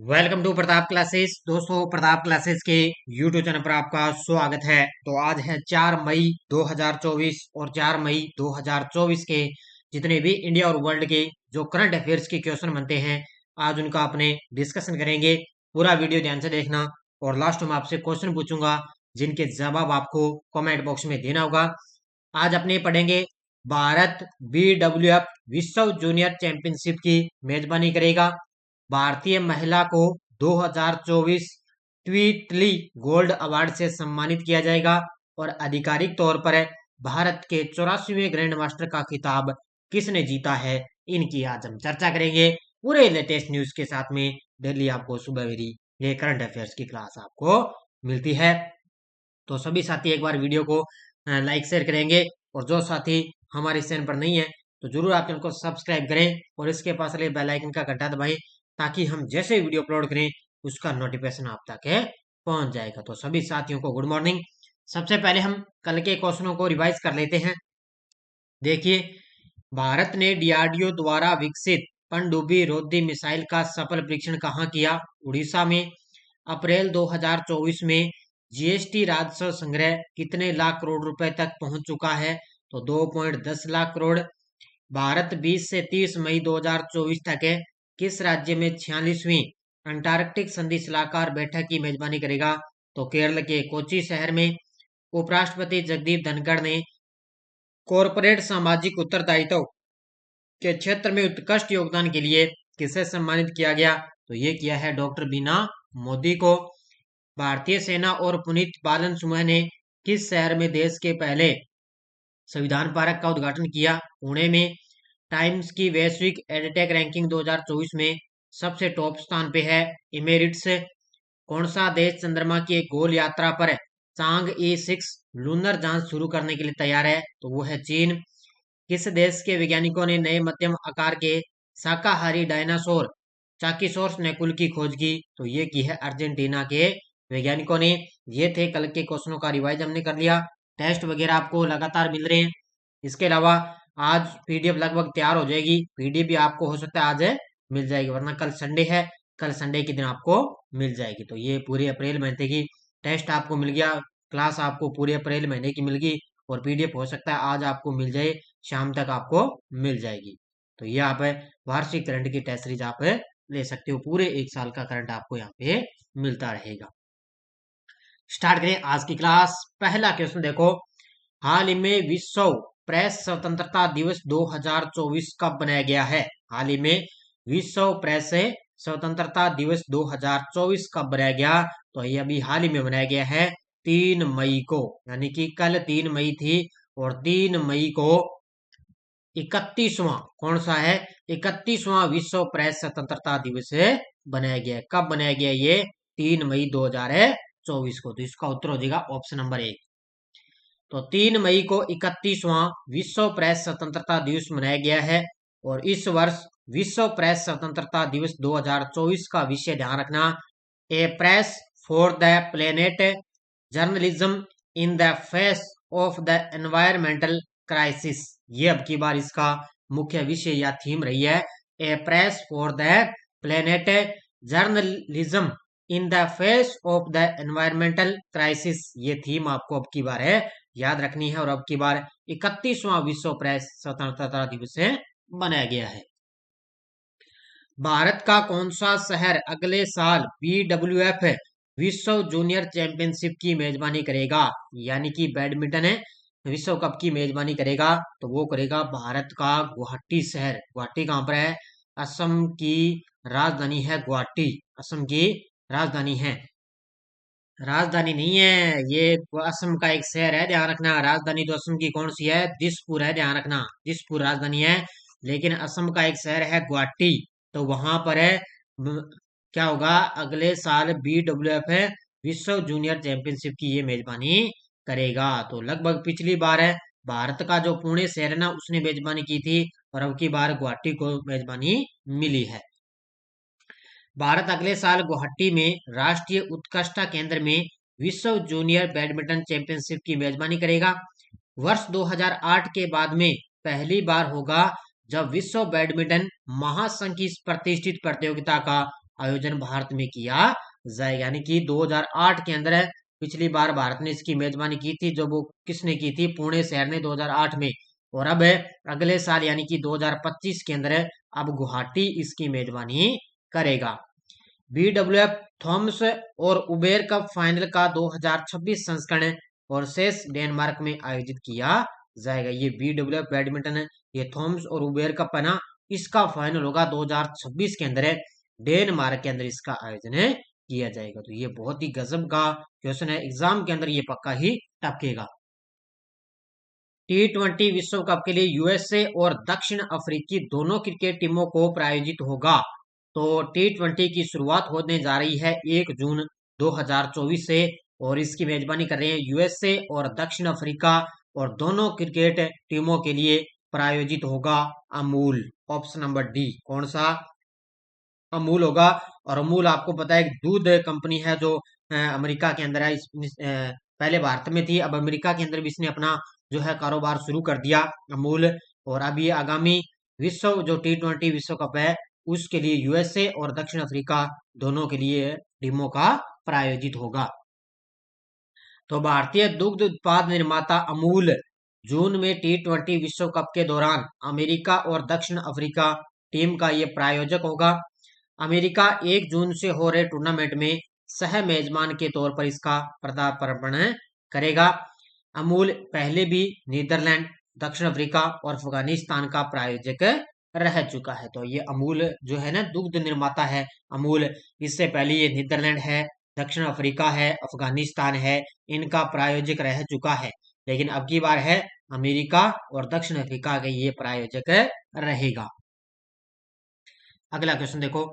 Welcome to Pratap classes. दोस्तों, Pratap classes के YouTube channel पर आपका स्वागत है। तो आज है 4 मई 2024 और 4 मई 2024 के जितने भी इंडिया और वर्ल्ड के जो करंट अफेयर्स के क्वेश्चन बनते हैं, आज उनका अपने डिस्कशन करेंगे। पूरा वीडियो ध्यान से देखना और लास्ट में आपसे क्वेश्चन पूछूंगा जिनके जवाब आपको कमेंट बॉक्स में देना होगा। आज अपने पढ़ेंगे भारत BWF विश्व जूनियर चैंपियनशिप की मेजबानी करेगा। भारतीय महिला को 2024 ट्वीटली गोल्ड अवार्ड से सम्मानित किया जाएगा और आधिकारिक तौर पर भारत के 84वें ग्रैंड मास्टर का खिताब किसने जीता है, इनकी आज हम चर्चा करेंगे पूरे लेटेस्ट न्यूज के साथ में। डेली आपको सुबह मेरी ये करंट अफेयर्स की क्लास आपको मिलती है। तो सभी साथी एक बार वीडियो को लाइक शेयर करेंगे और जो साथी हमारे इस चैनल पर नहीं है तो जरूर आप चैनल को सब्सक्राइब करें और इसके पास वाले बेल आइकन का घंटा दबाएं ताकि हम जैसे वीडियो अपलोड करें उसका नोटिफिकेशन आप तक पहुंच जाएगा। तो सभी साथियों को गुड मॉर्निंग। सबसे पहले हम कल के क्वेश्चनों को रिवाइज कर लेते हैं। देखिए, भारत ने DRDO द्वारा विकसित पनडुब्बी रोधी मिसाइल का सफल परीक्षण कहाँ किया? उड़ीसा में। अप्रैल 2024 में GST राजस्व संग्रह कितने लाख करोड़ रुपए तक पहुंच चुका है? तो 2.10 लाख करोड़। भारत 20 से 30 मई 2024 तक किस राज्य में 46वीं अंटार्कटिक संधि सलाहकार बैठक की मेजबानी करेगा? तो केरल के कोच्चि शहर में। उपराष्ट्रपति जगदीप धनखड़ ने कॉरपोरेट सामाजिक उत्तरदायित्व के क्षेत्र में उत्कृष्ट योगदान के लिए किसे सम्मानित किया गया? तो ये किया है डॉक्टर बीना मोदी को। भारतीय सेना और पुनीत बालन समूह ने किस शहर में देश के पहले संविधान पार्क का उद्घाटन किया? पुणे में। टाइम्स की वैश्विक एडटेक रैंकिंग 2024 में सबसे टॉप स्थान पे है इमेरिट्स। कौन सा देश चंद्रमा की एक गोल यात्रा पर चांग E6 लूनर जांच शुरू करने के लिए तैयार है? तो वो है चीन। किस देश के वैज्ञानिकों ने नए मध्यम आकार के शाकाहारी डायनासोर चाकीसोर्स नेकुल की खोज की? तो ये की है अर्जेंटीना के वैज्ञानिकों ने। ये थे कल के क्वेश्चनों का रिवाइज हमने कर लिया। टेस्ट वगैरह आपको लगातार मिल रहे हैं। इसके अलावा आज PDF लगभग तैयार हो जाएगी। PDF भी आपको हो सकता है आज मिल जाएगी, वरना कल संडे है, कल संडे के दिन आपको मिल जाएगी। तो ये पूरे अप्रैल महीने की टेस्ट आपको मिल गया, क्लास आपको पूरे अप्रैल महीने की मिल गई और PDF हो सकता है आज आपको मिल जाए, शाम तक आपको मिल जाएगी। तो ये आप वार्षिक करंट की टेस्ट सीरीज आप ले सकते हो। पूरे एक साल का करंट आपको यहाँ पे मिलता रहेगा। स्टार्ट करें आज की क्लास। पहला क्वेश्चन देखो, हाल ही में विश्व प्रेस स्वतंत्रता दिवस 2024 कब बनाया गया है? हाल ही में विश्व प्रेस स्वतंत्रता दिवस 2024 कब बनाया गया? तो ये अभी हाल ही में बनाया गया है 3 मई को, यानी कि कल 3 मई थी और 3 मई को 31वां कौन सा है? 31वां विश्व प्रेस स्वतंत्रता दिवस बनाया गया है। कब बनाया गया? ये 3 मई 2024 को। तो इसका उत्तर हो जाएगा ऑप्शन नंबर 1। तो 3 मई को 31वां विश्व प्रेस स्वतंत्रता दिवस मनाया गया है और इस वर्ष विश्व प्रेस स्वतंत्रता दिवस 2024 का विषय ध्यान रखना, a press for the planet, journalism in the face of the environmental crisis. ये अब की बार इसका मुख्य विषय या थीम रही है, a press for the planet, journalism in the face of the environmental crisis. ये थीम आपको अब की बार है याद रखनी है और अब की बार 31वां विश्व प्रेस स्वतंत्रता दिवस से मनाया गया है। भारत का कौन सा शहर अगले साल BWF विश्व जूनियर चैंपियनशिप की मेजबानी करेगा? यानी कि बैडमिंटन है विश्व कप की मेजबानी करेगा, तो वो करेगा भारत का गुवाहाटी शहर। गुवाहाटी कहाँ पर है? असम की राजधानी है गुवाहाटी, असम की राजधानी है। राजधानी नहीं है, ये असम का एक शहर है, ध्यान रखना। राजधानी तो असम की कौन सी है? दिसपुर है, ध्यान रखना, दिसपुर राजधानी है। लेकिन असम का एक शहर है गुवाहाटी, तो वहां पर है क्या होगा? अगले साल BWF है विश्व जूनियर चैंपियनशिप की ये मेजबानी करेगा। तो लगभग पिछली बार है भारत का जो पुणे शहर है ना, उसने मेजबानी की थी और अब की बार गुवाहाटी को मेजबानी मिली है। भारत अगले साल गुवाहाटी में राष्ट्रीय उत्कृष्टता केंद्र में विश्व जूनियर बैडमिंटन चैंपियनशिप की मेजबानी करेगा। वर्ष 2008 के बाद में पहली बार होगा जब विश्व बैडमिंटन महासंघ की इस प्रतिष्ठित प्रतियोगिता का आयोजन भारत में किया जाएगा। यानी कि 2008 के अंदर पिछली बार भारत ने इसकी मेजबानी की थी, जो वो किसने की थी, पुणे शहर ने 2008 में। और अब अगले साल यानी कि 2025 के अंदर अब गुवाहाटी इसकी मेजबानी करेगा। BWF थॉमस और उबेर कप फाइनल का 2026 संस्करण और शेष डेनमार्क में आयोजित किया जाएगा। ये BWF बैडमिंटन है, ये थॉमस और उबेर कप है ना, इसका फाइनल होगा 2026 के अंदर डेनमार्क के अंदर इसका आयोजन किया जाएगा। तो ये बहुत ही गजब का क्वेश्चन है, एग्जाम के अंदर ये पक्का ही टपकेगा। T20 विश्व कप के लिए यूएसए और दक्षिण अफ्रीकी दोनों क्रिकेट टीमों को प्रायोजित होगा। तो T20 की शुरुआत होने जा रही है 1 जून 2024 से, और इसकी मेजबानी कर रहे हैं यूएसए और दक्षिण अफ्रीका, और दोनों क्रिकेट टीमों के लिए प्रायोजित होगा अमूल। ऑप्शन नंबर डी, कौन सा, अमूल होगा। और अमूल आपको पता है दूध कंपनी है जो अमेरिका के अंदर है। पहले भारत में थी, अब अमेरिका के अंदर भी इसने अपना जो है कारोबार शुरू कर दिया अमूल। और अब ये आगामी विश्व जो T20 विश्व कप है उसके लिए यूएसए और दक्षिण अफ्रीका दोनों के लिए टीमों का प्रायोजित होगा। तो भारतीय दुग्ध उत्पाद निर्माता अमूल जून में T20 विश्व कप के दौरान अमेरिका और दक्षिण अफ्रीका टीम का ये प्रायोजक होगा। अमेरिका 1 जून से हो रहे टूर्नामेंट में सह मेजबान के तौर पर इसका पदार्पण करेगा। अमूल पहले भी नीदरलैंड, दक्षिण अफ्रीका और अफगानिस्तान का प्रायोजक रह चुका है। तो ये अमूल जो है ना दुग्ध निर्माता है अमूल, इससे पहले ये नीदरलैंड है, दक्षिण अफ्रीका है, अफगानिस्तान है, इनका प्रायोजक रह चुका है। लेकिन अब की बार है अमेरिका और दक्षिण अफ्रीका के ये प्रायोजक रहेगा। अगला क्वेश्चन देखो,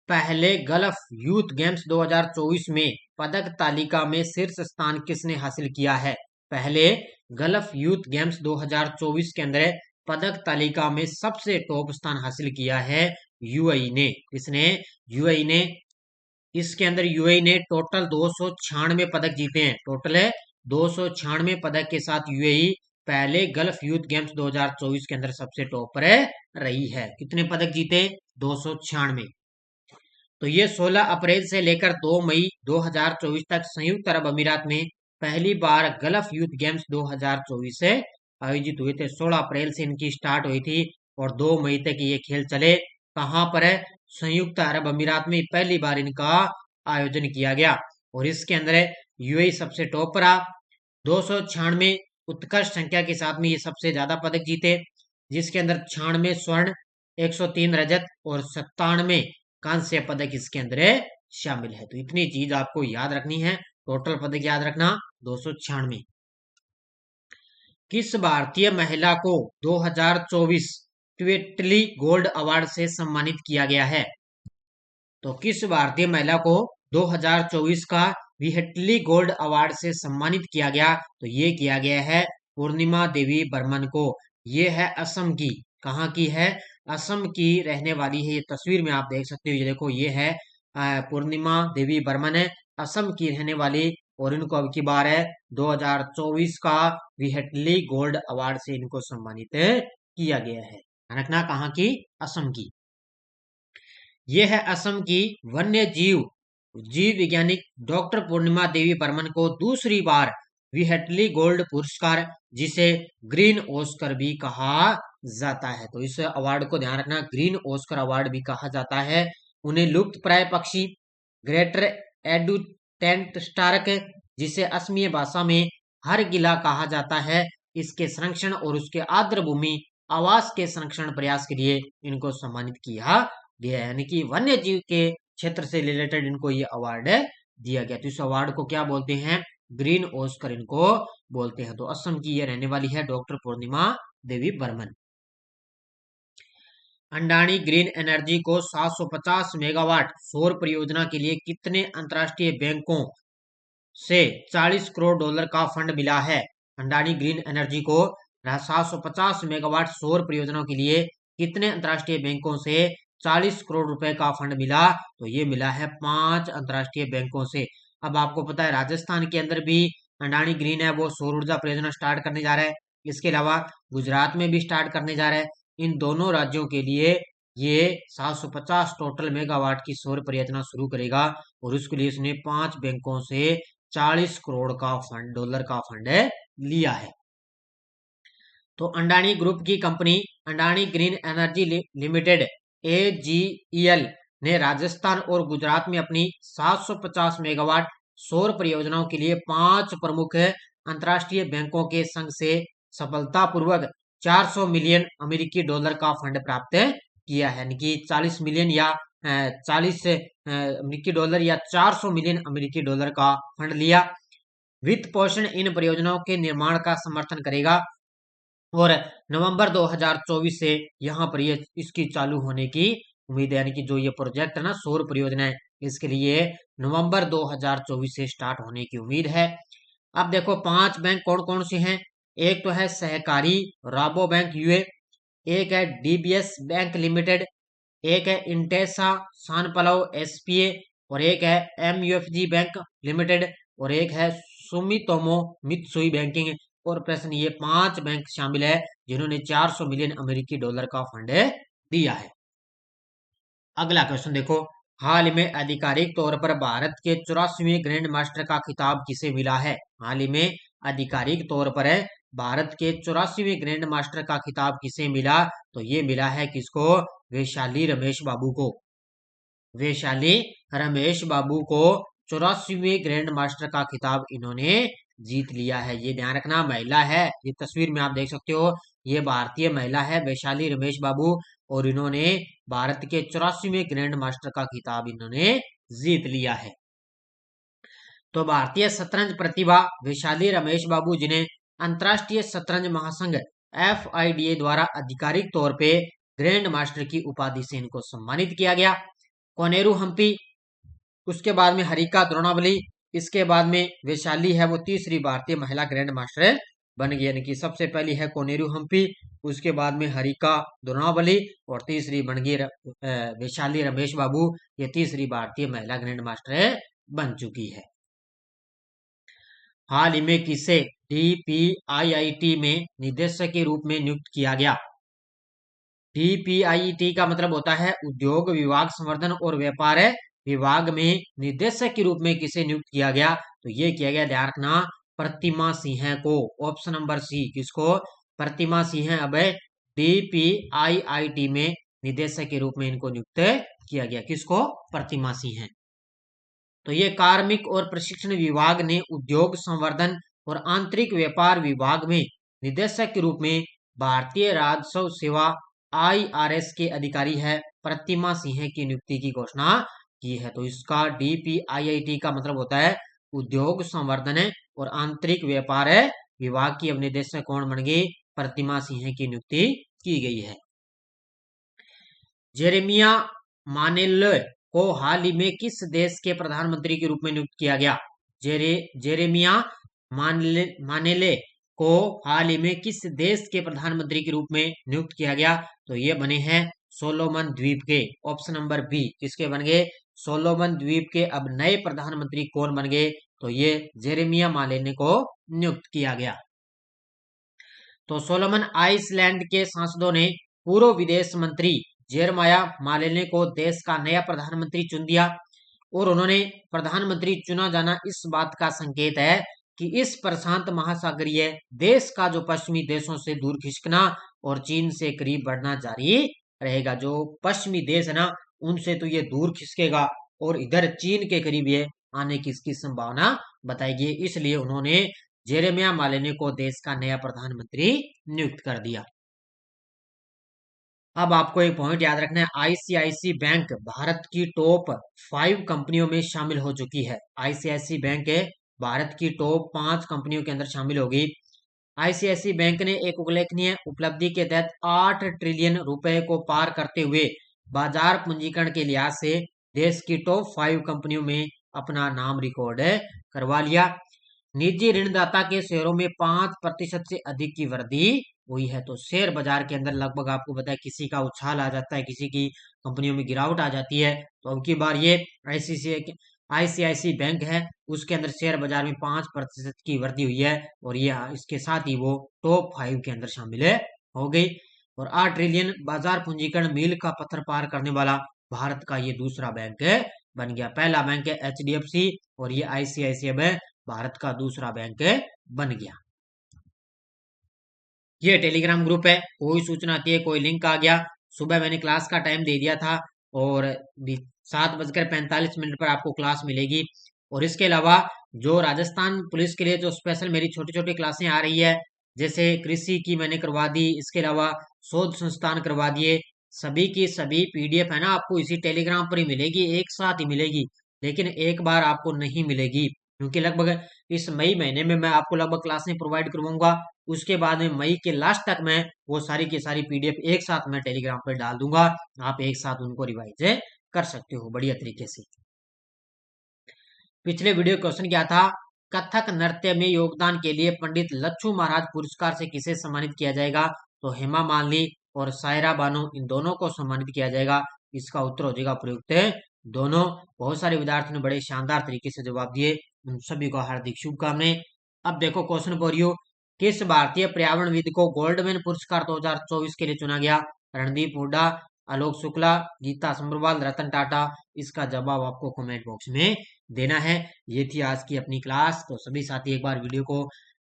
पहले गल्फ यूथ गेम्स 2024 में पदक तालिका में शीर्ष स्थान किसने हासिल किया है? पहले गल्फ यूथ गेम्स 2024 के अंदर पदक तालिका में सबसे टॉप स्थान हासिल किया है यूएई ने। किसने? यूएई ने। इसके अंदर यूएई ने टोटल 296 पदक जीते हैं। टोटल है 296 पदक के साथ यूएई पहले गल्फ यूथ गेम्स 2024 के अंदर सबसे टॉप पर रही है। कितने पदक जीते? 296। तो ये 16 अप्रैल से लेकर 2 मई 2024 तक संयुक्त अरब अमीरात में पहली बार गल्फ यूथ गेम्स 2024 से आयोजित हुए थे। 16 अप्रैल से इनकी स्टार्ट हुई थी और 2 मई तक ये खेल चले। कहाँ पर है? संयुक्त अरब अमीरात में पहली बार इनका आयोजन किया गया। और इसके अंदर यूएई सबसे टॉप पर रहा, 296 उत्कृष्ट संख्या के साथ में ये सबसे ज्यादा पदक जीते, जिसके अंदर 96 स्वर्ण, 103 रजत और 97 कांस्य पदक इसके अंदर शामिल है। तो इतनी चीज आपको याद रखनी है, टोटल पदक याद रखना 296। किस भारतीय महिला को 2024 ट्विटली गोल्ड अवार्ड से सम्मानित किया गया है? तो किस भारतीय महिला को 2024 का विहटली गोल्ड अवार्ड से सम्मानित किया गया? तो ये किया गया है पूर्णिमा देवी बर्मन को। ये है असम की। कहाँ की है? असम की रहने वाली है। ये तस्वीर में आप देख सकते हो, ये देखो ये है पूर्णिमा देवी बर्मन है, असम की रहने वाली। और इनको अब की बार है 2024 का विहटली गोल्ड अवार्ड से इनको सम्मानित किया गया है। रखना कहाँ की? असम की। यह है असम की वन्य जीव वैज्ञानिक डॉक्टर पूर्णिमा देवी बर्मन को दूसरी बार विहटली गोल्ड पुरस्कार, जिसे ग्रीन ऑस्कर भी कहा जाता है। तो इस अवार्ड को ध्यान रखना, ग्रीन ऑस्कर अवार्ड भी कहा जाता है। उन्हें लुप्त प्राय पक्षी ग्रेटर एडुटेंट स्टार्क, जिसे असमीय भाषा में हरगिला कहा जाता है, इसके संरक्षण और उसके आर्द्र भूमि आवास के संरक्षण प्रयास के लिए इनको सम्मानित किया गया है। यानी कि वन्य जीव के क्षेत्र से रिलेटेड इनको ये अवार्ड दिया गया। तो इस अवार्ड को क्या बोलते हैं? ग्रीन ऑस्कर इनको बोलते हैं। तो असम की ये रहने वाली है डॉक्टर पूर्णिमा देवी बर्मन। अंडानी ग्रीन एनर्जी को 750 मेगावाट सौर परियोजना के लिए कितने अंतर्राष्ट्रीय बैंकों से 40 करोड़ डॉलर का फंड मिला है? अंडानी ग्रीन एनर्जी को 750 मेगावाट सौर परियोजनाओं के लिए कितने अंतर्राष्ट्रीय बैंकों से 40 करोड़ रुपए का फंड मिला? तो ये मिला है 5 अंतर्राष्ट्रीय बैंकों से। अब आपको पता है राजस्थान के अंदर भी अंडानी ग्रीन है वो सौर ऊर्जा परियोजना स्टार्ट करने जा रहा है। इसके अलावा गुजरात में भी स्टार्ट करने जा रहा है। इन दोनों राज्यों के लिए ये 750 टोटल मेगावाट की सौर परियोजना शुरू करेगा और उसके लिए इसने 5 बैंकों से 40 करोड़ का फंड, डॉलर का फंड लिया है। तो अंडानी ग्रुप की company Adani green energy limited AGEL ने राजस्थान और गुजरात में अपनी 750 मेगावाट सौर परियोजनाओं के लिए 5 प्रमुख अंतर्राष्ट्रीय बैंकों के संघ से सफलतापूर्वक 400 मिलियन अमेरिकी डॉलर का फंड प्राप्त किया है, यानी कि 40 मिलियन या 40 अमेरिकी डॉलर या 400 मिलियन अमेरिकी डॉलर का फंड लिया। वित्त पोषण इन परियोजनाओं के निर्माण का समर्थन करेगा और नवंबर 2024 से यहाँ पर ये इसकी चालू होने की उम्मीद है, यानी कि जो ये प्रोजेक्ट है ना सौर परियोजना है, इसके लिए नवंबर 2024 से स्टार्ट होने की उम्मीद है। अब देखो 5 बैंक कौन कौन से हैं। एक तो है सहकारी राबो बैंक यूए, एक है DBS बैंक लिमिटेड, एक है इंटेसा सानपलाव SPA और एक है MUFG बैंक लिमिटेड और एक है सुमितोमो मित्सुई बैंकिंग कॉर्पोरेशन। ये 5 बैंक शामिल है जिन्होंने 400 मिलियन अमेरिकी डॉलर का फंड दिया है। अगला क्वेश्चन देखो, हाल में आधिकारिक तौर पर भारत के 84वें ग्रैंड मास्टर का खिताब किसे मिला है? हाल ही में आधिकारिक तौर पर भारत के 84वें ग्रैंड मास्टर का खिताब किसे मिला? तो ये मिला है किसको? वैशाली रमेश बाबू को। वैशाली रमेश बाबू को 84वें ग्रैंड मास्टर का खिताब इन्होंने जीत लिया है। ये ध्यान रखना, महिला है, ये तस्वीर में आप देख सकते हो, ये भारतीय महिला है वैशाली रमेश बाबू और इन्होंने भारत के 84वें ग्रैंड मास्टर का खिताब इन्होंने जीत लिया है। तो भारतीय शतरंज प्रतिभा वैशाली रमेश बाबू जिन्हें अंतरराष्ट्रीय शतरंज महासंघ FIDA द्वारा आधिकारिक तौर पे ग्रैंड मास्टर की उपाधि से इनको सम्मानित किया गया। कोनेरू हम्पी, उसके बाद में हरिका द्रोणावली, इसके बाद में वैशाली है वो तीसरी भारतीय महिला ग्रैंड मास्टर बन गई, यानी कि सबसे पहली है कोनेरू हम्पी, उसके बाद में हरिका द्रोणावली और तीसरी बन गई वैशाली रमेश बाबू। ये तीसरी भारतीय महिला ग्रैंड मास्टर बन चुकी है। हाल ही में किसे DPIIT में निदेशक के रूप में नियुक्त किया गया? DPIIT का मतलब होता है उद्योग विभाग संवर्धन और व्यापार विभाग में निदेशक के रूप में किसे नियुक्त किया गया? तो ये किया गया, ध्यान रखना, प्रतिमा सिंह को। ऑप्शन नंबर सी, किसको? प्रतिमा सिंह अब DPIIT में निदेशक के रूप में इनको नियुक्त किया गया। किसको? प्रतिमा सिंह। तो ये कार्मिक और प्रशिक्षण विभाग ने उद्योग संवर्धन और आंतरिक व्यापार विभाग में निदेशक के रूप में भारतीय राजस्व सेवा IRS के अधिकारी है प्रतिमा सिंह की नियुक्ति की घोषणा की है। तो इसका DPIIT का मतलब होता है उद्योग संवर्धन और आंतरिक व्यापार विभाग की अब निदेशक कौन बन गई? प्रतिमा सिंह की नियुक्ति की गई है। जेरेमिया मानेले को हाल ही में किस देश के प्रधानमंत्री के रूप में नियुक्त किया गया? जेरेमिया मानेले को हाल ही में किस देश के प्रधानमंत्री के रूप में नियुक्त किया गया? तो ये बने हैं सोलोमन द्वीप के। ऑप्शन नंबर बी, किसके बन गए? सोलोमन द्वीप के अब नए प्रधानमंत्री कौन बन गए? तो ये जेरेमिया मानेले को नियुक्त किया गया। तो सोलोमन आइसलैंड के सांसदों ने पूर्व विदेश मंत्री जेरमाया मालेने को देश का नया प्रधानमंत्री चुन दिया और उन्होंने प्रधानमंत्री चुना जाना इस बात का संकेत है कि इस प्रशांत महासागरीय देश का जो पश्चिमी देशों से दूर खिसकना और चीन से करीब बढ़ना जारी रहेगा। जो पश्चिमी देश है ना, उनसे तो ये दूर खिसकेगा और इधर चीन के करीब ये आने की इसकी संभावना बताई गई, इसलिए उन्होंने जेरेमिया मालेने को देश का नया प्रधानमंत्री नियुक्त कर दिया। अब आपको एक पॉइंट याद रखना है, ICICI बैंक भारत की टॉप 5 कंपनियों में शामिल हो चुकी है। ICICI बैंक भारत की टॉप 5 कंपनियों के अंदर शामिल होगी। ICICI बैंक ने एक उल्लेखनीय उपलब्धि के तहत 8 ट्रिलियन रुपए को पार करते हुए बाजार पूंजीकरण के लिहाज से देश की टॉप 5 कंपनियों में अपना नाम रिकॉर्ड करवा लिया। निजी ऋणदाता के शेयरों में 5% से अधिक की वृद्धि हुई है। तो शेयर बाजार के अंदर लगभग आपको पता है किसी का उछाल आ जाता है, किसी की कंपनियों में गिरावट आ जाती है। तो अब की बार ये ICICI बैंक है, उसके अंदर शेयर बाजार में 5% की वृद्धि हुई है और ये इसके साथ ही वो टॉप 5 के अंदर शामिल हो गई। और 8 ट्रिलियन बाजार पूंजीकरण मील का पत्थर पार करने वाला भारत का ये दूसरा बैंक बन गया। पहला बैंक है HDFC और ये ICICI बैंक भारत का दूसरा बैंक बन गया। ये टेलीग्राम ग्रुप है, कोई सूचना आती है, कोई लिंक आ गया, सुबह मैंने क्लास का टाइम दे दिया था और 7:45 पर आपको क्लास मिलेगी। और इसके अलावा जो राजस्थान पुलिस के लिए जो स्पेशल मेरी छोटी छोटी क्लासें आ रही है, जैसे कृषि की मैंने करवा दी, इसके अलावा शोध संस्थान करवा दिए, सभी की सभी PDF है ना आपको इसी टेलीग्राम पर ही मिलेगी, एक साथ ही मिलेगी, लेकिन एक बार आपको नहीं मिलेगी, क्योंकि लगभग इस मई महीने में मैं आपको लगभग क्लासें प्रोवाइड करवाऊंगा। उसके बाद में मई के लास्ट तक मैं वो सारी की सारी PDF एक साथ मैं टेलीग्राम पर डाल दूंगा, आप एक साथ उनको रिवाइज कर सकते हो बढ़िया तरीके से। पिछले वीडियो क्वेश्चन क्या था, कथक नृत्य में योगदान के लिए पंडित लच्छू महाराज पुरस्कार से किसे सम्मानित किया जाएगा? तो हेमा मालिनी और सायरा बानो, इन दोनों को सम्मानित किया जाएगा। इसका उत्तर हो जाएगा प्रयुक्त दोनों। बहुत सारे विद्यार्थियों ने बड़े शानदार तरीके से जवाब दिए, उन सभी को हार्दिक शुभकामनाएं। अब देखो क्वेश्चन फॉर यू, किस भारतीय पर्यावरणविद को गोल्डमैन पुरस्कार 2024 के लिए चुना गया? रणदीप हुड्डा, आलोक शुक्ला, गीता समरवाल, रतन टाटा। इसका जवाब आपको कमेंट बॉक्स में देना है। ये थी आज की अपनी क्लास, तो सभी साथी एक बार वीडियो को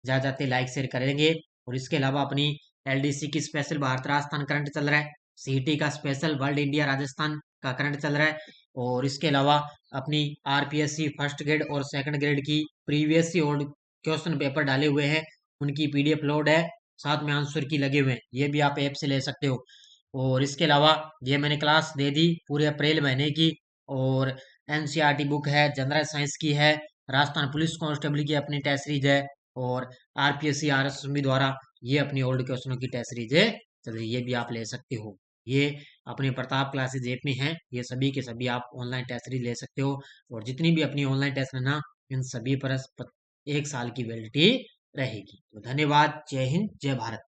जाते जाते लाइक शेयर करेंगे। और इसके अलावा अपनी LDC की स्पेशल भारत राजस्थान करंट चल रहा है, CET का स्पेशल वर्ल्ड इंडिया राजस्थान का करंट चल रहा है, और इसके अलावा अपनी RPSC फर्स्ट ग्रेड और सेकंड ग्रेड की प्रीवियस ओल्ड क्वेश्चन पेपर डाले हुए हैं, उनकी PDF लोड है, साथ में आंसर की लगे हुए हैं, ये भी आप ऐप से ले सकते हो। और इसके अलावा ये मैंने क्लास दे दी पूरे अप्रैल महीने की, और NCERT बुक है, जनरल साइंस की है, राजस्थान पुलिस कांस्टेबल की अपनी टेस्ट सीरीज है, और RPSC RSSB द्वारा ये अपनी ओल्ड क्वेश्चनों की टेस्ट सीरीज है चल रही, ये भी आप ले सकते हो। ये अपने प्रताप क्लासेज ऐप में है, ये सभी के सभी आप ऑनलाइन टेस्ट सीरीज ले सकते हो। और जितनी भी अपनी ऑनलाइन टेस्ट है ना, इन सभी पर 1 साल की वैलिडिटी रहेगी। तो धन्यवाद, जय हिंद, जय भारत।